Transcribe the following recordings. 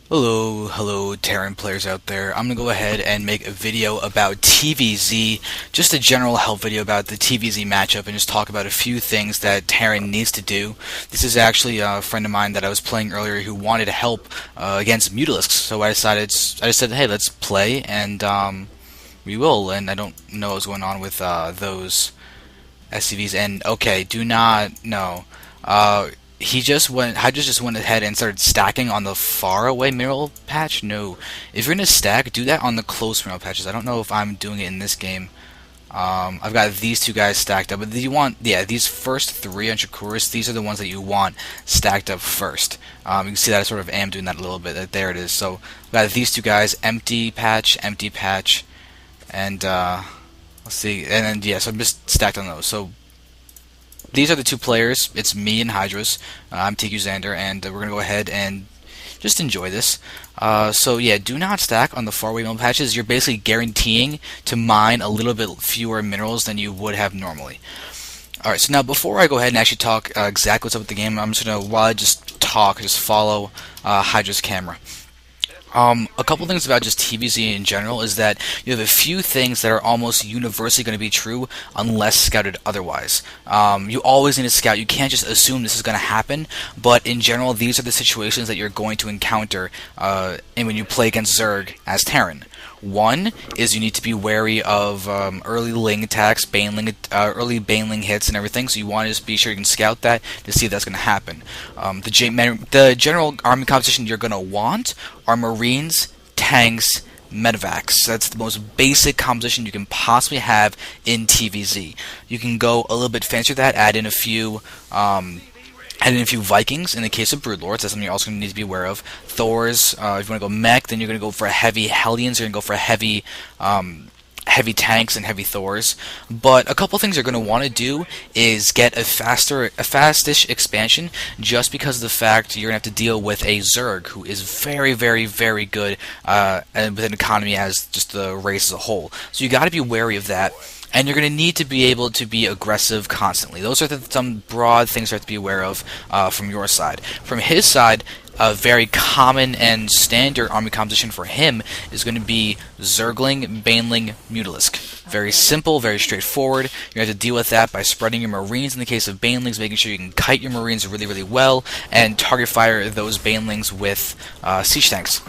Hello, Terran players out there. I'm gonna go ahead and make a video about TVZ, just a general help video about the TVZ matchup, and just talk about a few things that Terran needs to do. This is actually a friend of mine that I was playing earlier who wanted help against Mutalisks, so I just said, hey, let's play, and we will. And I don't know what's going on with those SCVs. And okay, do not no. HyDrAs just went ahead and started stacking on the far away mineral patch. No, if you're gonna stack, do that on the close mineral patches. I don't know if I'm doing it in this game. I've got these two guys stacked up, but you want, yeah, these first three on Shakuras. These are the ones that you want stacked up first. You can see that I sort of am doing that a little bit. There it is. So I've got these two guys, empty patch, and let's see, and then yeah, so I'm just stacked on those. So these are the two players. It's me and HyDrAs. I'm tQzander, and we're going to go ahead and just enjoy this. So yeah, do not stack on the faraway mineral patches. You're basically guaranteeing to mine a little bit fewer minerals than you would have normally. Alright, so now before I go ahead and actually talk exactly what's up with the game, I'm just going to, while I just talk, just follow HyDrAs' camera. A couple things about just TVZ in general is that you have a few things that are almost universally going to be true unless scouted otherwise. You always need to scout. You can't just assume this is going to happen, but in general, these are the situations that you're going to encounter and when you play against Zerg as Terran. One is you need to be wary of early Ling attacks, early Baneling hits and everything, so you want to just be sure you can scout that to see if that's going to happen. The general army composition you're going to want are Marines, tanks, medevacs. That's the most basic composition you can possibly have in TVZ. You can go a little bit fancier than that, add in a few Vikings in the case of Broodlords. That's something you're also going to need to be aware of. Thors, if you want to go mech, then you're going to go for heavy Hellions. You're going to go for heavy tanks and heavy Thors. But a couple things you're going to want to do is get a fastish expansion, just because of the fact you're going to have to deal with a Zerg who is very, very, very good and with an economy as just the race as a whole. So you got to be wary of that. And you're going to need to be able to be aggressive constantly. Those are some broad things you have to be aware of from your side. From his side, a very common and standard army composition for him is going to be Zergling, Baneling, Mutalisk. Very simple, very straightforward. You're going to have to deal with that by spreading your Marines in the case of Banelings, making sure you can kite your Marines really, really well, and target fire those Banelings with siege tanks.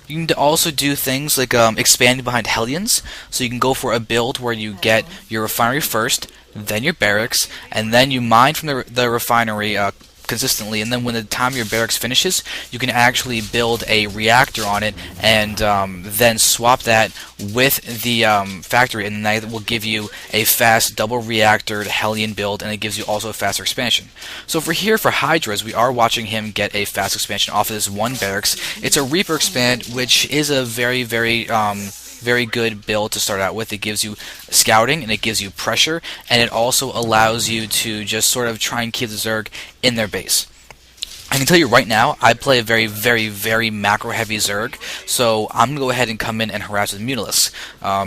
You can also do things like expanding behind Hellions, so you can go for a build where you get your refinery first, then your barracks, and then you mine from the refinery consistently, and then when the time your barracks finishes, you can actually build a reactor on it, and then swap that with the factory, and that will give you a fast double reactored Hellion build, and it gives you also a faster expansion. So for HyDrAs, we are watching him get a fast expansion off of this one barracks. It's a Reaper expand, which is a very, very good build to start out with. It gives you scouting, and it gives you pressure, and it also allows you to just sort of try and keep the Zerg in their base. I can tell you right now, I play a very, very, very macro-heavy Zerg, so I'm going to go ahead and come in and harass with Mutalisks.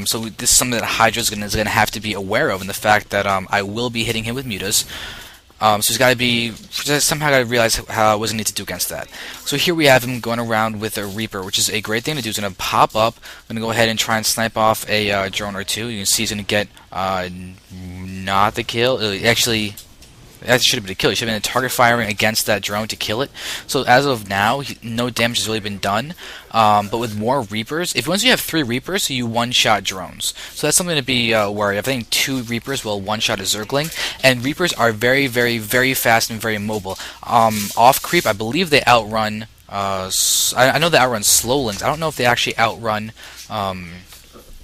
So this is something that HyDrAs is going to have to be aware of, and the fact that I will be hitting him with mutas. So he's got to somehow got to realize how what he needs to do against that. So here we have him going around with a Reaper, which is a great thing to do. He's going to pop up. I'm going to go ahead and try and snipe off a drone or two. You can see he's going to get not the kill. Actually, that should have been a kill. He should have been a target firing against that drone to kill it. So as of now, no damage has really been done. But with more Reapers, once you have 3 Reapers, you one-shot drones. So that's something to be wary of. I think 2 Reapers will one-shot a Zergling. And Reapers are very, very, very fast and very mobile. Off creep, I believe they outrun... I know they outrun Slowlings. I don't know if they actually outrun...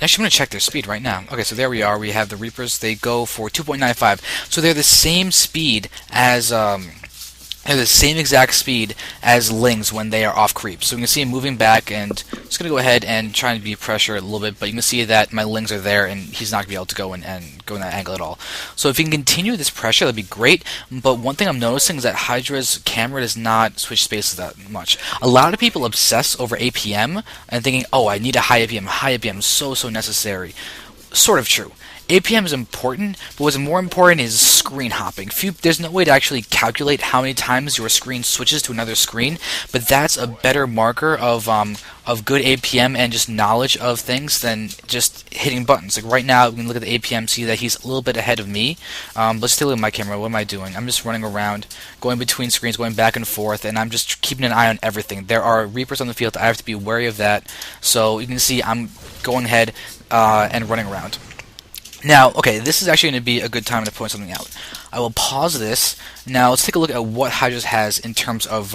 Actually, I'm going to check their speed right now. Okay, so there we are. We have the Reapers. They go for 2.95. So they're the same speed as... they're the same exact speed as Lings when they are off creep. So you can see him moving back, and just going to go ahead and try and be pressure a little bit, but you can see that my Lings are there, and he's not going to be able to go and go in that angle at all. So if you can continue this pressure, that'd be great, but one thing I'm noticing is that HyDrAs' camera does not switch spaces that much. A lot of people obsess over APM and thinking, oh, I need a high APM, so necessary. Sort of true. APM is important, but what's more important is screen hopping. There's no way to actually calculate how many times your screen switches to another screen, but that's a better marker of good APM and just knowledge of things than just hitting buttons. Like right now, we can look at the APM, see that he's a little bit ahead of me. Let's take a look at my camera. What am I doing? I'm just running around, going between screens, going back and forth, and I'm just keeping an eye on everything. There are Reapers on the field. I have to be wary of that. So you can see I'm going ahead and running around. Now, okay, this is actually going to be a good time to point something out. I will pause this. Now, let's take a look at what HyDrAs has in terms of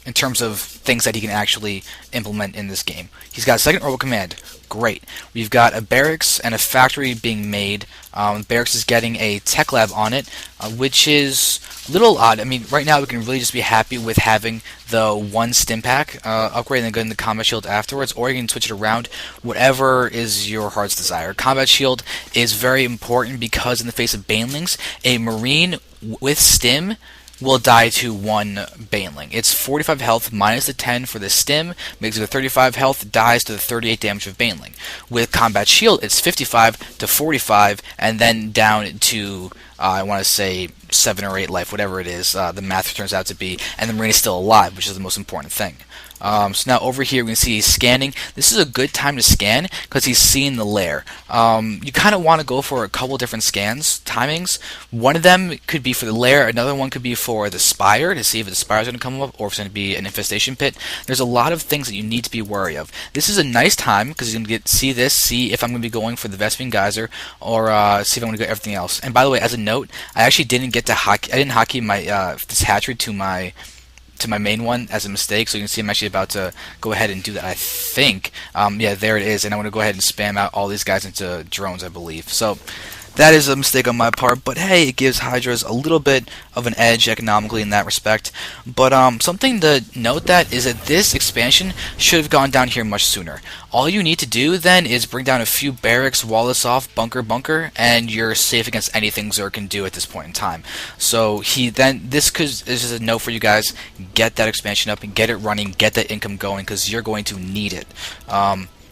things that he can actually implement in this game. He's got a second orbital command. Great. We've got a barracks and a factory being made. Barracks is getting a tech lab on it, which is a little odd. I mean, right now we can really just be happy with having the one stim pack upgrade and then getting the combat shield afterwards, or you can switch it around, whatever is your heart's desire. Combat shield is very important because in the face of banelings, a marine with stim will die to one baneling. It's 45 health minus the 10 for the stim, makes it a 35 health, dies to the 38 damage of baneling. With combat shield, it's 55 to 45, and then down to, I want to say, 7 or 8 life, whatever it is, the math turns out to be, and the marine is still alive, which is the most important thing. So now over here we can see he's scanning. This is a good time to scan because he's seeing the lair. You kind of want to go for a couple different timings. One of them could be for the lair, another one could be for the spire to see if the spire is going to come up or if it's going to be an infestation pit. There's a lot of things that you need to be wary of. This is a nice time because you can see if I'm going to be going for the Vespene Geyser or see if I'm going to get everything else. And by the way, as a note, I actually didn't get to hockey. I didn't hockey my this hatchery to my main one as a mistake, so you can see I'm actually about to go ahead and do that, I think. Yeah, there it is, and I'm going to go ahead and spam out all these guys into drones, I believe. So that is a mistake on my part, but hey, it gives HyDrAs a little bit of an edge economically in that respect. But something to note that is that this expansion should have gone down here much sooner. All you need to do then is bring down a few barracks, wall this off, bunker, and you're safe against anything Zerg can do at this point in time. So this is just a note for you guys: get that expansion up and get it running, get that income going, because you're going to need it.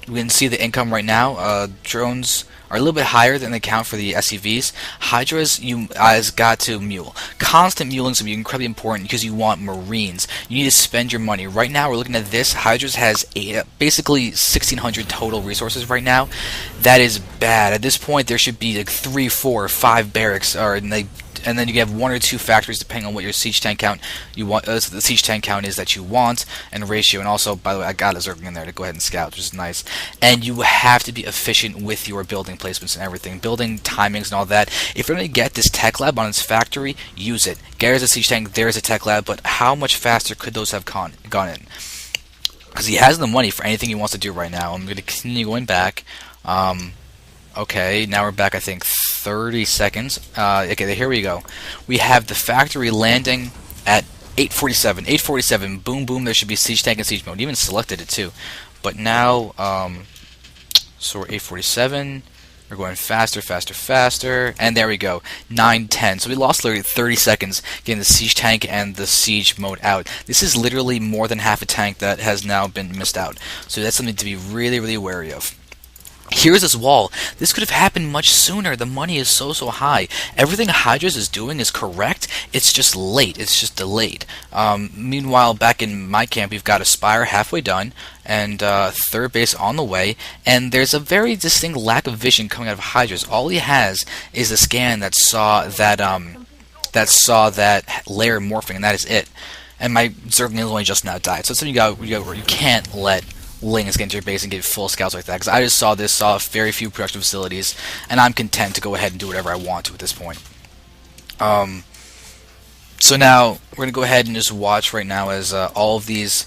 We can see the income right now. Drones are a little bit higher than they count for the SCVs. HyDrAs has got to mule. Constant muling is going to be incredibly important because you want marines. You need to spend your money. Right now, we're looking at this. HyDrAs has basically 1,600 total resources right now. That is bad. At this point, there should be like 3, 4, 5 barracks, and then you have 1 or 2 factories depending on what your siege tank count the siege tank count is that you want, and ratio. And also, by the way, I got a Zerg in there to go ahead and scout, which is nice. And you have to be efficient with your building placements and everything, building timings and all that. If you're going to get this tech lab on its factory, use it. There's a siege tank, there's a tech lab, but how much faster could those have gone in? Because he has the money for anything he wants to do right now. I'm going to continue going back. Okay, now we're back, I think, 30 seconds. Okay, here we go. We have the factory landing at 8:47. 8:47, boom, boom, there should be siege tank and siege mode. Even selected it, too. But now, so we're 8:47. We're going faster, and there we go, 9:10. So we lost literally 30 seconds getting the siege tank and the siege mode out. This is literally more than half a tank that has now been missed out. So that's something to be really, really wary of. Here's this wall. This could have happened much sooner. The money is so high. Everything HyDrAs is doing is correct. It's just late. It's just delayed. Meanwhile, back in my camp, we've got a spire halfway done and third base on the way. And there's a very distinct lack of vision coming out of HyDrAs. All he has is a scan that saw that layer morphing, and that is it. And my Zerg only just now died. So it's something you can't let Lings get into your base and get full scouts like that, because I just saw very few production facilities, and I'm content to go ahead and do whatever I want to at this point. So now we're going to go ahead and just watch right now as all of these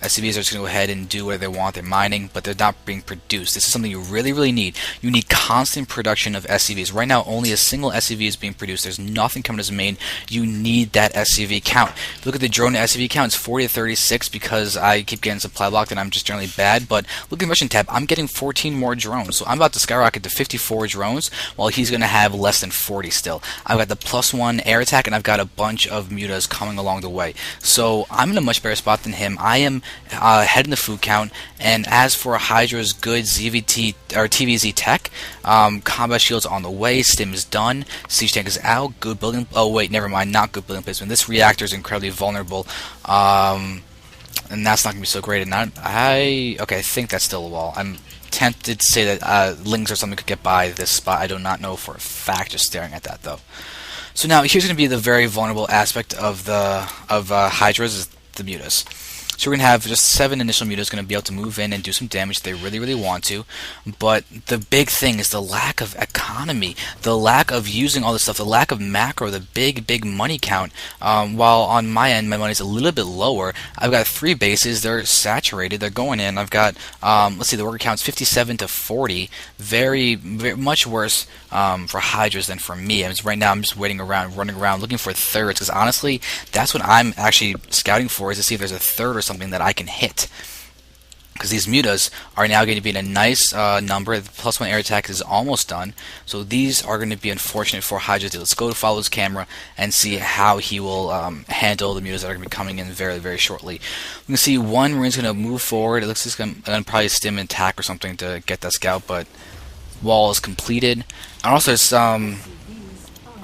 SCVs are just going to go ahead and do whatever they want. They're mining, but they're not being produced. This is something you really, really need. You need constant production of SCVs. Right now, only a single SCV is being produced. There's nothing coming as main. You need that SCV count. Look at the drone SCV count. It's 40 to 36 because I keep getting supply blocked and I'm just generally bad. But look at the mission tab. I'm getting 14 more drones. So I'm about to skyrocket to 54 drones while he's going to have less than 40 still. I've got the +1 air attack and I've got a bunch of mutas coming along the way. So I'm in a much better spot than him. I am ahead in the food count. And as for HyDrAs good ZVT or TVZ tech, combat shields on the way, stim is done, siege tank is out, good building. Oh wait, never mind, not good building placement. This reactor is incredibly vulnerable, and that's not gonna be so great. And I think that's still a wall. I'm tempted to say that lings or something could get by this spot. I do not know for a fact, just staring at that though. So now here's going to be the very vulnerable aspect of HyDrAs is the mutas. So we're going to have just 7 initial mutas going to be able to move in and do some damage if they really, really want to. But the big thing is the lack of economy, the lack of using all this stuff, the lack of macro, the big money count. While on my end, my money's a little bit lower. I've got 3 bases. They're saturated. They're going in. I've got, let's see, the worker count's 57 to 40. Very much worse for HyDrAs than for me. Right now, I'm just waiting around, running around, looking for thirds. Because honestly, that's what I'm actually scouting for, is to see if there's a third or something that I can hit, because these mutas are now going to be in a nice number. The +1 air attack is almost done, so these are going to be unfortunate for HyDrAs. Let's go to follow his camera and see how he will handle the mutas that are going to be coming in very, very shortly. We can see one marine's going to move forward. It looks like he's going to probably stim and attack or something to get that scout, but wall is completed. And also it's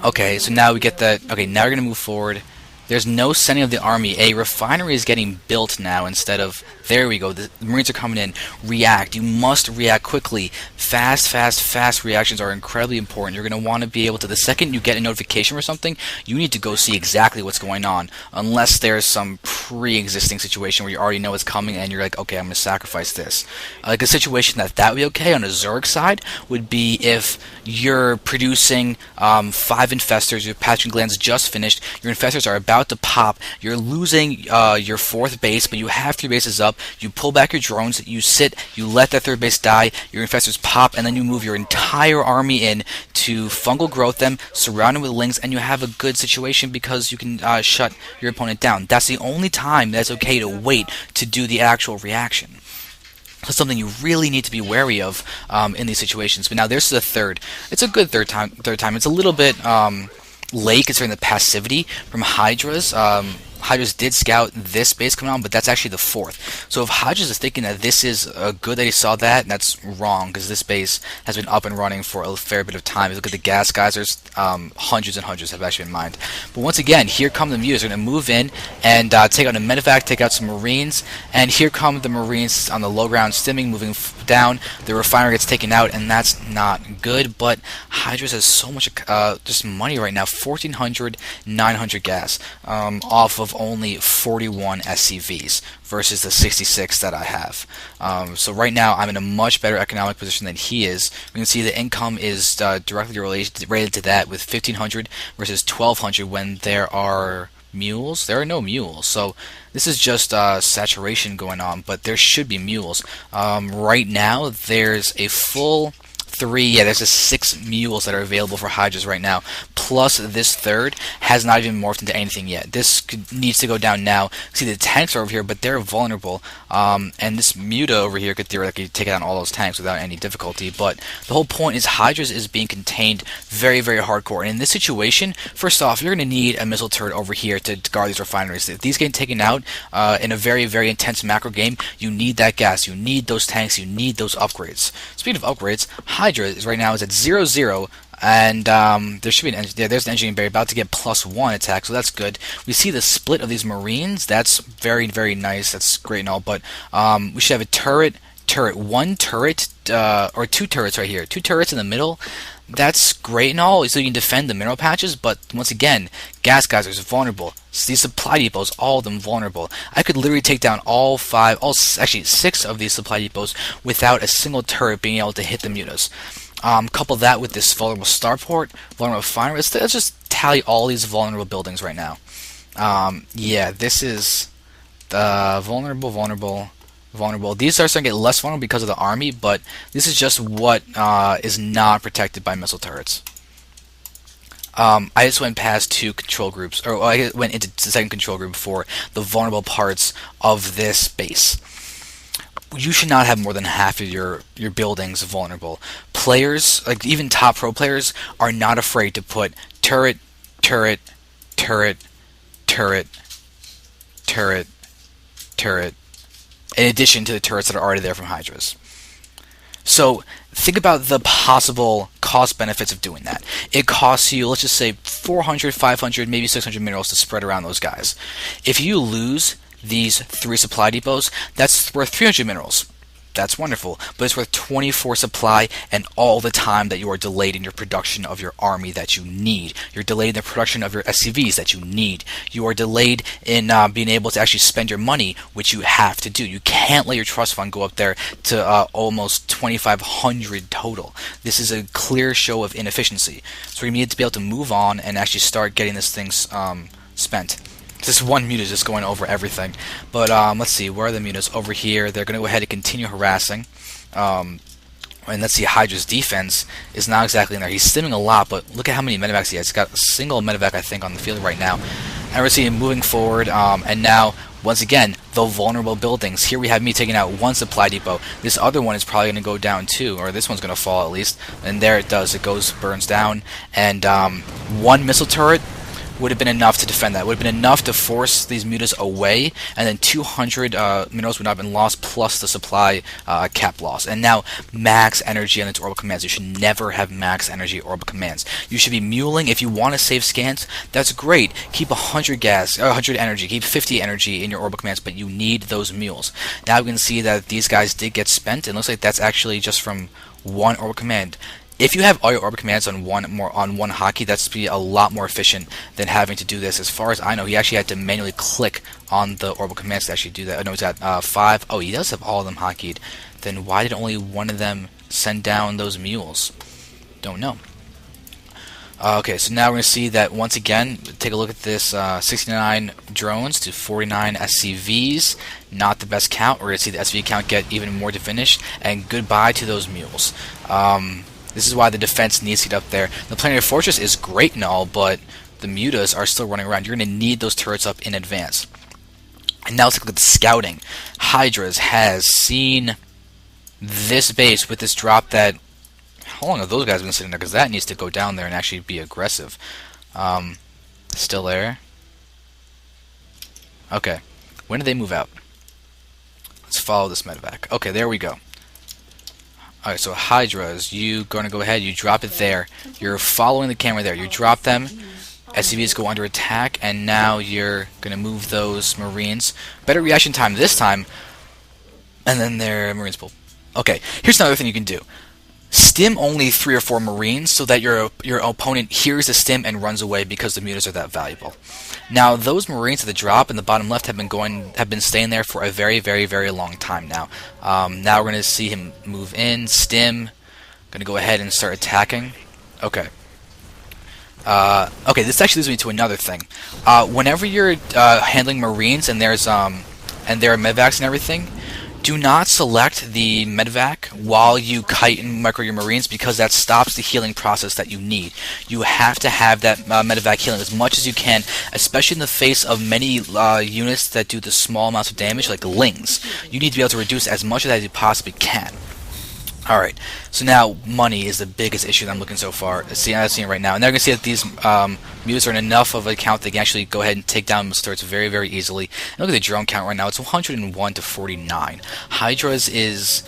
okay, so now we get that. Okay, now we're going to move forward. There's no sending of the army. A refinery is getting built now instead of... There we go. The Marines are coming in. React. You must react quickly. Fast reactions are incredibly important. You're going to want to be able to... The second you get a notification or something, you need to go see exactly what's going on. Unless there's some pre-existing situation where you already know it's coming and you're like, okay, I'm going to sacrifice this. Like a situation that would be okay on a Zerg side would be if you're producing 5 infestors, your patching glands just finished, your infestors are about to pop, you're losing your 4th base, but you have 3 bases up, you pull back your drones, you sit, you let that 3rd base die, your infestors pop, and then you move your entire army in to fungal growth them, surround them with lings, and you have a good situation because you can shut your opponent down. That's the only time that's okay to wait to do the actual reaction. That's something you really need to be wary of in these situations. But now there's the third. It's a good third time. It's a little bit late considering the passivity from HyDrAs. HyDrAs did scout this base coming on, but that's actually the 4th. So if HyDrAs is thinking that this is good that he saw that, that's wrong, because this base has been up and running for a fair bit of time. If you look at the gas geysers, hundreds and hundreds have actually been mined. But once again, here come the mutas. They're going to move in and take out a medevac, take out some marines, and here come the marines on the low ground stimming, moving down. The refinery gets taken out, and that's not good, but HyDrAs has so much just money right now, 1,400, 900 gas, off of only 41 SCVs versus the 66 that I have. So right now I'm in a much better economic position than he is. We can see the income is directly related to that, with 1,500 versus 1,200 when there are mules. There are no mules, so this is just saturation going on, but there should be mules. Right now there's a full 3, there's just 6 mules that are available for HyDrAs right now, plus this 3rd has not even morphed into anything yet. This needs to go down now. See, the tanks are over here, but they're vulnerable, and this muta over here could theoretically take down all those tanks without any difficulty, but the whole point is HyDrAs is being contained very, very hardcore, and in this situation, first off, you're going to need a missile turret over here to guard these refineries. If these get taken out in a very, very intense macro game, you need that gas, you need those tanks, you need those upgrades. Speaking of upgrades, HyDrAs right now is at 0-0, and there should be there's an engineering barrier about to get +1 attack, so that's good. We see the split of these marines. That's very, very nice. That's great and all, but we should have a turret, 1 turret, or 2 turrets right here. 2 turrets in the middle. That's great and all, so you can defend the mineral patches, but once again, gas geysers vulnerable. These supply depots, all of them vulnerable. I could literally take down actually 6 of these supply depots without a single turret being able to hit the mutas. Couple that with this vulnerable starport, vulnerable refinery. Let's just tally all these vulnerable buildings right now. Yeah, this is vulnerable. These are starting to get less vulnerable because of the army, but this is just what is not protected by missile turrets. I just went past 2 control groups, or I went into the second control group for the vulnerable parts of this base. You should not have more than half of your buildings vulnerable. Players, like even top pro players, are not afraid to put turret, turret, turret, turret, turret, turret, in addition to the turrets that are already there from HyDrAs. So think about the possible cost benefits of doing that. It costs you, let's just say, 400, 500, maybe 600 minerals to spread around those guys. If you lose these 3 supply depots, that's worth 300 minerals. That's wonderful, but it's worth 24 supply and all the time that you are delayed in your production of your army that you need. You're delayed in the production of your SCVs that you need. You are delayed in being able to actually spend your money, which you have to do. You can't let your trust fund go up there to almost 2,500 total. This is a clear show of inefficiency. So we need to be able to move on and actually start getting this thing spent. This one muta is just going over everything. But let's see, where are the mutas? Over here. They're going to go ahead and continue harassing. And let's see, HyDrAs' defense is not exactly in there. He's stimming a lot, but look at how many medevacs he has. He's got a single medevac, I think, on the field right now. And we're seeing him moving forward. And now, once again, the vulnerable buildings. Here we have me taking out 1 supply depot. This other one is probably going to go down too, or this one's going to fall at least. And there it does. It goes, burns down. And 1 missile turret would have been enough to defend that. Would have been enough to force these mutas away, and then 200 minerals would not have been lost, plus the supply cap loss. And now max energy on its orbital commands. You should never have max energy orbital commands. You should be muling. If you want to save scans, that's great. Keep 100 energy, keep 50 energy in your orbital commands, but you need those mules. Now we can see that these guys did get spent. It looks like that's actually just from 1 orbital command. If you have all your orbit commands on one hotkey, that's be a lot more efficient than having to do this. As far as I know, he actually had to manually click on the orbital commands to actually do that. I know he's got 5. Oh, he does have all of them hotkeyed. Then why did only 1 of them send down those mules? Don't know. Okay, so now we're going to see that once again, take a look at this 69 drones to 49 SCVs. Not the best count. We're going to see the SCV count get even more diminished. And goodbye to those mules. This is why the defense needs to get up there. The planetary fortress is great and all, but the mutas are still running around. You're going to need those turrets up in advance. And now let's look at the scouting. HyDrAs has seen this base with this drop that... How long have those guys been sitting there? Because that needs to go down there and actually be aggressive. Still there? Okay. When did they move out? Let's follow this medevac. Okay, there we go. Alright, so HyDrAs, you're going to go ahead, you drop it there. You're following the camera there. You drop them, SCVs go under attack, and now you're going to move those Marines. Better reaction time this time, and then their Marines pull. Okay, here's another thing you can do. Stim only 3 or 4 Marines so that your opponent hears the stim and runs away because the mutas are that valuable. Now those Marines at the drop in the bottom left have been staying there for a very, very, very long time now. Now we're going to see him move in, stim, going to go ahead and start attacking. Okay. Okay, this actually leads me to another thing. Whenever you're handling Marines and there are medevacs and everything, do not select the medevac while you kite and micro your Marines, because that stops the healing process that you need. You have to have that medevac healing as much as you can, especially in the face of many units that do the small amounts of damage, like Lings. You need to be able to reduce as much of that as you possibly can. Alright, so now money is the biggest issue that I'm looking so far. I'm seeing it right now. And now you're going to see that these mutas are in enough of a count they can actually go ahead and take down turrets very, very easily. And look at the drone count right now. It's 101 to 49. HyDrAs is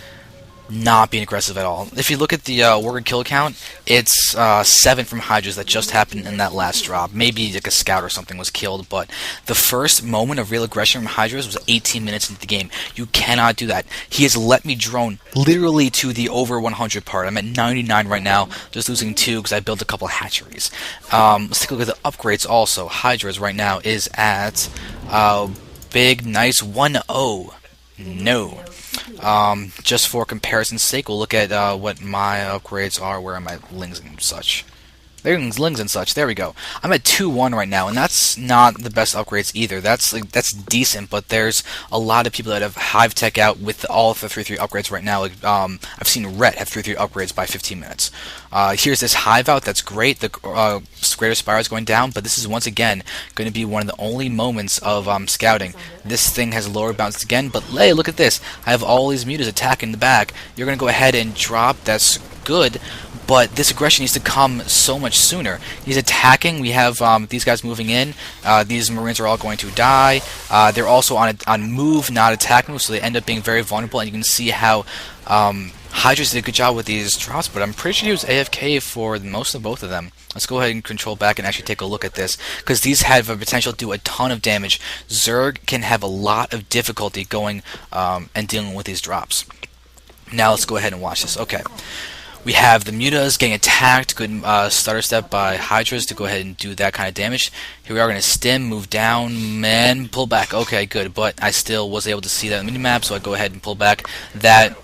not being aggressive at all. If you look at the worker kill count, it's 7 from HyDrAs that just happened in that last drop. Maybe like a scout or something was killed, but the first moment of real aggression from HyDrAs was 18 minutes into the game. You cannot do that. He has let me drone literally to the over 100 part. I'm at 99 right now, just losing 2 because I built a couple hatcheries. Let's take a look at the upgrades also. HyDrAs right now is at big, nice 1-0. No. Just for comparison's sake, we'll look at what my upgrades are. Where are my Lings and such? There's Lings and such. There we go. I'm at 2-1 right now, and that's not the best upgrades either. That's decent, but there's a lot of people that have Hive Tech out with all of the 3-3 upgrades right now. Like, I've seen Rhett have 3-3 upgrades by 15 minutes. Here's this Hive out. That's great. The Greater Spire is going down, but this is once again going to be one of the only moments of scouting. This thing has lower bounce again, but hey, look at this. I have all these mutas attacking the back. You're going to go ahead and drop. That's good, but this aggression needs to come so much sooner. He's attacking. We have these guys moving in. These Marines are all going to die. They're also on move, not attack move, so they end up being very vulnerable. And you can see how HyDrAs did a good job with these drops, but I'm pretty sure he was AFK for most of both of them. Let's go ahead and control back and actually take a look at this, because these have a potential to do a ton of damage. Zerg can have a lot of difficulty going and dealing with these drops. Now let's go ahead and watch this. Okay. We have the Mutas getting attacked. Good stutter step by HyDrAs to go ahead and do that kind of damage. Here we are going to stim, move down, and pull back. Okay, good, but I still was able to see that minimap, so I go ahead and pull back. That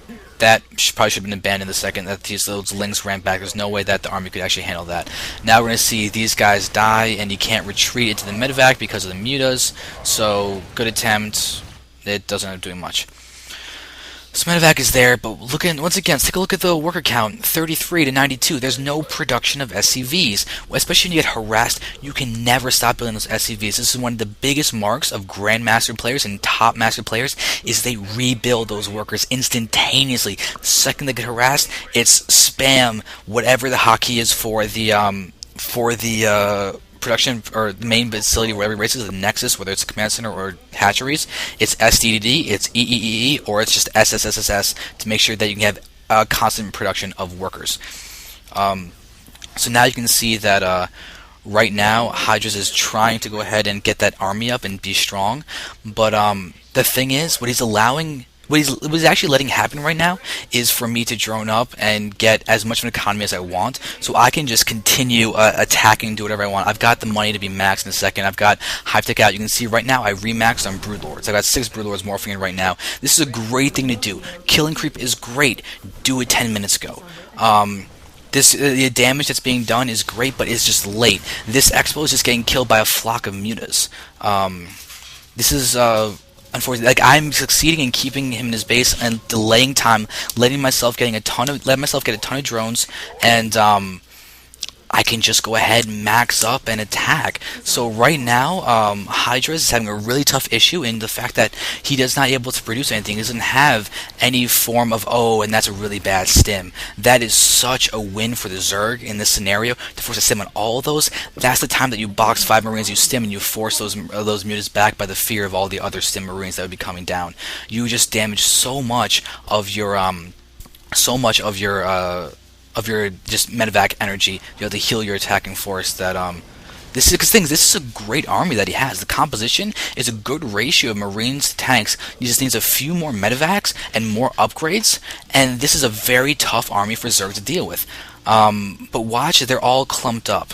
probably should have been abandoned the second that those links ran back. There's no way that the army could actually handle that. Now we're going to see these guys die, and you can't retreat into the medevac because of the Mutas. So, good attempt. It doesn't end up doing much. So medevac is there, but once again, let's take a look at the worker count, 33 to 92. There's no production of SCVs. Especially when you get harassed, you can never stop building those SCVs. This is one of the biggest marks of Grandmaster players and top master players, is they rebuild those workers instantaneously. The second they get harassed, it's spam whatever the hotkey is for the production or the main facility where every race is, the Nexus, whether it's a command center or hatcheries. It's SDDD, it's EEEE, or it's just SSSSS to make sure that you can have a constant production of workers. So now you can see that right now HyDrAs is trying to go ahead and get that army up and be strong, but the thing is, what he's actually letting happen right now is for me to drone up and get as much of an economy as I want, so I can just continue attacking, do whatever I want. I've got the money to be maxed in a second. I've got HyDrAs out. You can see right now I remaxed on Broodlords. I got 6 Broodlords morphing in right now. This is a great thing to do. Killing creep is great. Do it 10 minutes ago. The damage that's being done is great, but it's just late. This Expo is just getting killed by a flock of Mutas. This is unfortunately, like, I'm succeeding in keeping him in his base and delaying time, letting myself get a ton of drones, and I can just go ahead and max up and attack. So right now, HyDrAs is having a really tough issue in the fact that he does not able to produce anything. He doesn't have any form of, and that's a really bad stim. That is such a win for the Zerg in this scenario, to force a stim on all of those. That's the time that you box 5 Marines, you stim, and you force those Mutas back by the fear of all the other stim Marines that would be coming down. You just damage so much of your just medevac energy, you have to heal your attacking force. That this is a great army that he has. The composition is a good ratio of Marines to tanks. He just needs a few more medevacs and more upgrades, and this is a very tough army for Zerg to deal with. But watch, they're all clumped up.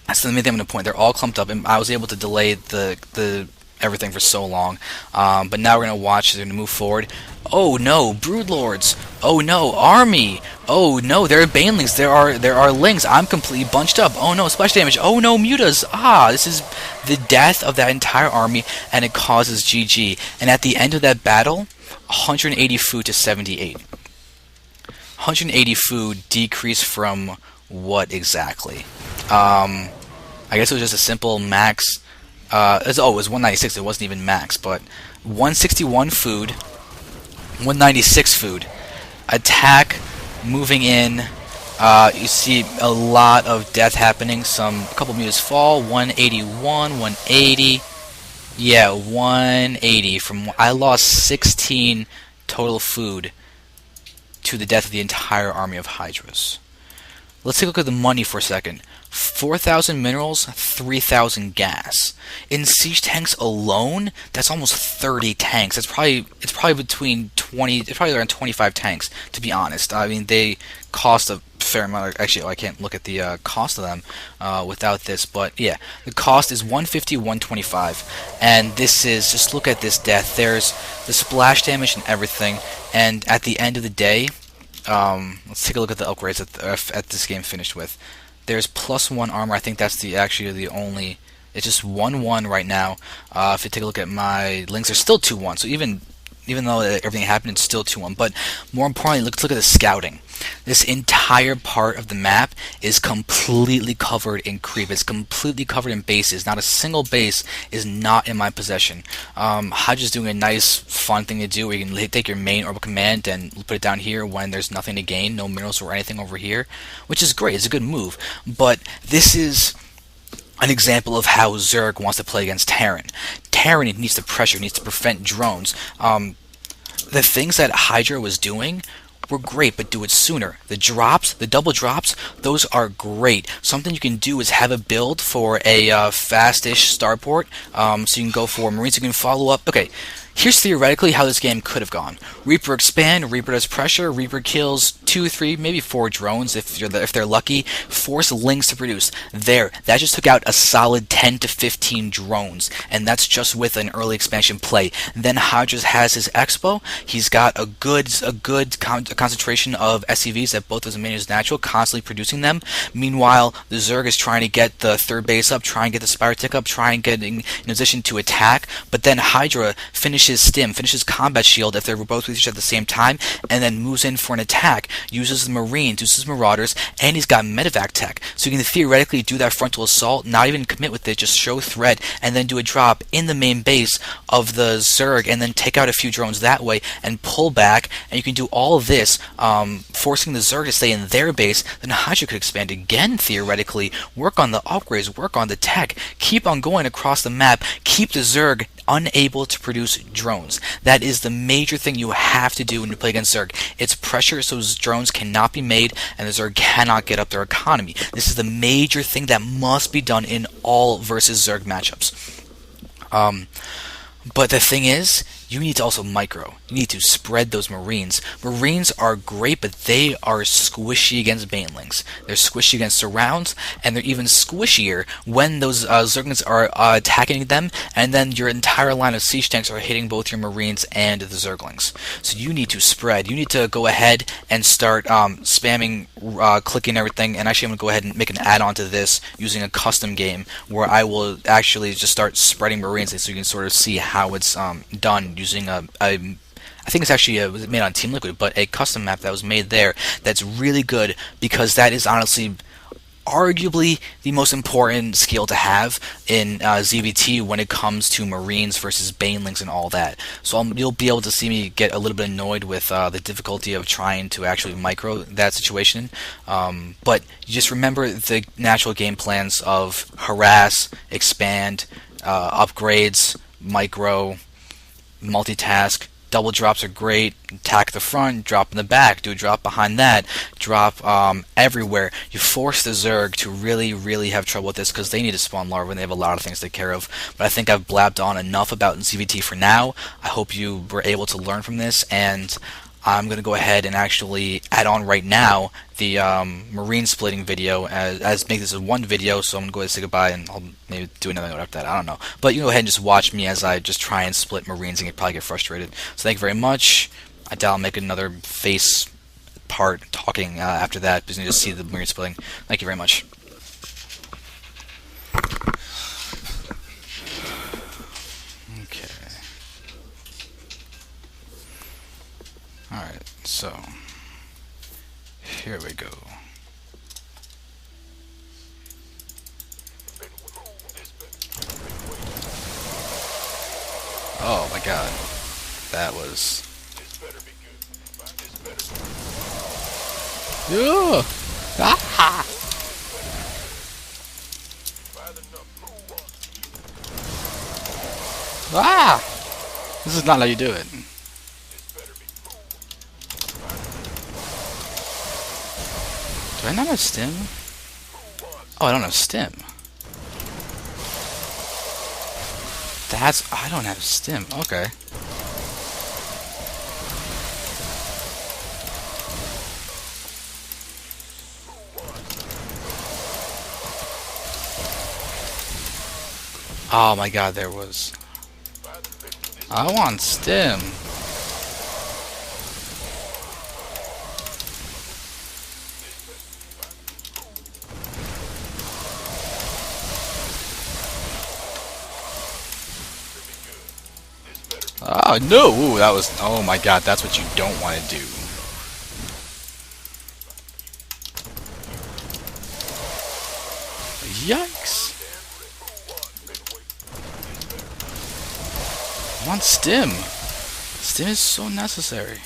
That's the main thing I'm going to point. They're all clumped up, and I was able to delay the everything for so long. But now we're going to watch. They're going to move forward. Oh no, Broodlords! Oh no, army! Oh no, there are banelings. There are lings. I'm completely bunched up. Oh no, splash damage. Oh no, Mutas. This is the death of that entire army, and it causes GG. And at the end of that battle, 180 food to 78. 180 food decreased from what exactly? I guess it was just a simple max. It was 196. It wasn't even max, but 161 food, 196 food. Attack, moving in. You see a lot of death happening. A couple Mutas fall. 181, 180. Yeah, 180. I lost 16 total food to the death of the entire army of HyDrAs. Let's take a look at the money for a second. 4,000 minerals, 3,000 gas. In siege tanks alone, that's almost 30 tanks. It's probably between 20. It's probably around 25 tanks, to be honest. I mean, they cost a fair amount. Actually, I can't look at the cost of them without this, but yeah, the cost is 150, 125, and this is, just look at this death. There's the splash damage and everything, and at the end of the day, let's take a look at the upgrades at this game finished with. There's +1 armor. I think that's actually the only. It's just 1-1 right now. If you take a look at my links, there's still 2-1. So even though everything happened, it's still 2-1. But more importantly, let's look at the scouting. This entire part of the map is completely covered in creep. It's completely covered in bases. Not a single base is not in my possession. HyDrAs doing a nice, fun thing to do where you can take your main orbital command and put it down here when there's nothing to gain, no minerals or anything over here, which is great. It's a good move. But this is an example of how Zerg wants to play against Terran. Terran needs to pressure, needs to prevent drones. The things that HyDrA was doing were great, but do it sooner. The drops, the double drops, those are great. Something you can do is have a build for a fast-ish starport, so you can go for Marines. You can follow up. Okay, here's theoretically how this game could have gone. Reaper expand, Reaper does pressure, Reaper kills 2, 3, maybe 4 drones if they're lucky. Force Lings to produce. There, that just took out a solid 10 to 15 drones, and that's just with an early expansion play. Then HyDrAs has his Expo. He's got a good concentration of SCVs that both his main is natural, constantly producing them. Meanwhile, the Zerg is trying to get the third base up, try and get the Spire Tick up, try and get in position to attack. But then HyDrA finishes Stim, finishes Combat Shield if they're both with each other at the same time, and then moves in for an attack, uses the Marines, uses Marauders, and he's got Medevac Tech. So you can theoretically do that frontal assault, not even commit with it, just show threat, and then do a drop in the main base of the Zerg, and then take out a few drones that way, and pull back, and you can do all of this, forcing the Zerg to stay in their base. Then HyDrA could expand again, theoretically, work on the upgrades, work on the tech, keep on going across the map, keep the Zerg unable to produce drones. That is the major thing you have to do when you play against Zerg. It's pressure so drones cannot be made and the Zerg cannot get up their economy. This is the major thing that must be done in all versus Zerg matchups. But the thing is, you need to also micro. You need to spread those Marines. Marines are great, but they are squishy against Banelings. They're squishy against surrounds, and they're even squishier when those Zerglings are attacking them, and then your entire line of siege tanks are hitting both your Marines and the Zerglings. So you need to spread. You need to go ahead and start spamming, clicking everything, and actually I'm going to go ahead and make an add-on to this using a custom game where I will actually just start spreading Marines so you can sort of see how it's done using I think it's actually was made on Team Liquid, but a custom map that was made there that's really good because that is honestly arguably the most important skill to have in ZVT when it comes to Marines versus Banelings and all that. So you'll be able to see me get a little bit annoyed with the difficulty of trying to actually micro that situation. But you just remember the natural game plans of harass, expand, upgrades, micro, multitask. Double drops are great. Attack the front, drop in the back, do a drop behind that, drop everywhere. You force the Zerg to really, really have trouble with this because they need to spawn larvae and they have a lot of things to take care of. But I think I've blabbed on enough about ZVT for now. I hope you were able to learn from this, and I'm going to go ahead and actually add on right now the Marine splitting video as make this a one video, so I'm going to go ahead and say goodbye, and I'll maybe do another one after that, I don't know. But you can go ahead and just watch me as I just try and split Marines and you probably get frustrated. So thank you very much. I doubt I'll make another face part talking after that, because you need to see the Marine splitting. Thank you very much. Alright, so here we go. Oh my god. That was... Yeah. Ah! Ah! This is not how you do it. Do I not have stim? Oh, I don't have stim. I don't have stim. Okay. Oh my god, there was... I want stim. Oh no! Ooh, that was... Oh my god, that's what you don't want to do. Yikes! I want stim. Stim is so necessary.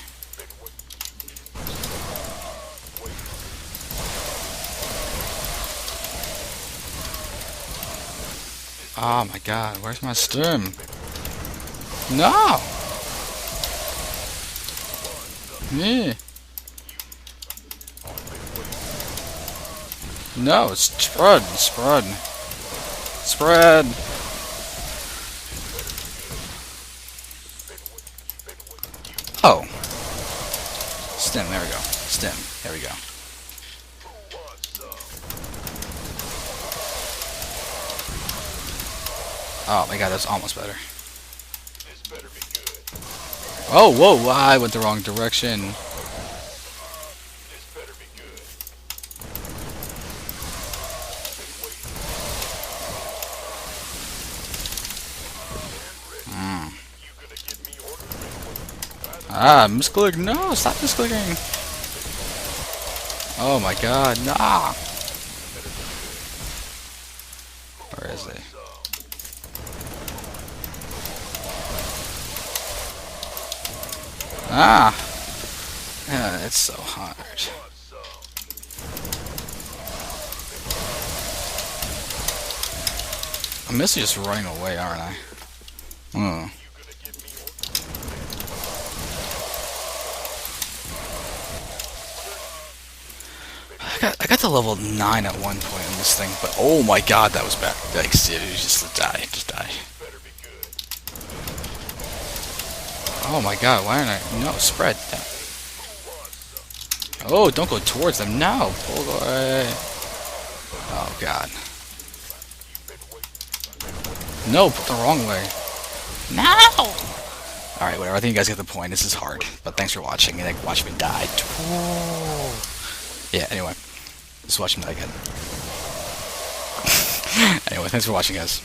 Oh my god, where's my stim? No! Yeah. No, it's spread, spread. Spread! Oh. Stim, there we go. Stim, there we go. Oh my god, that's almost better. Oh, whoa, I went the wrong direction. Ah, misclick, no, stop misclicking. Oh my god, nah. Where is he? Ah! Yeah, it's so hard. I'm mostly just running away, aren't I? Oh. I got to level 9 at one point on this thing, but oh my god, that was bad. Like, seriously, just die, just die. Oh my god, why aren't I? No, spread. Oh, don't go towards them. No, pull away. Oh god. No, put the wrong way. No! Alright, whatever. I think you guys get the point. This is hard. But thanks for watching. And like, watch me die. Yeah, anyway. Just watch me die again. Anyway, thanks for watching, guys.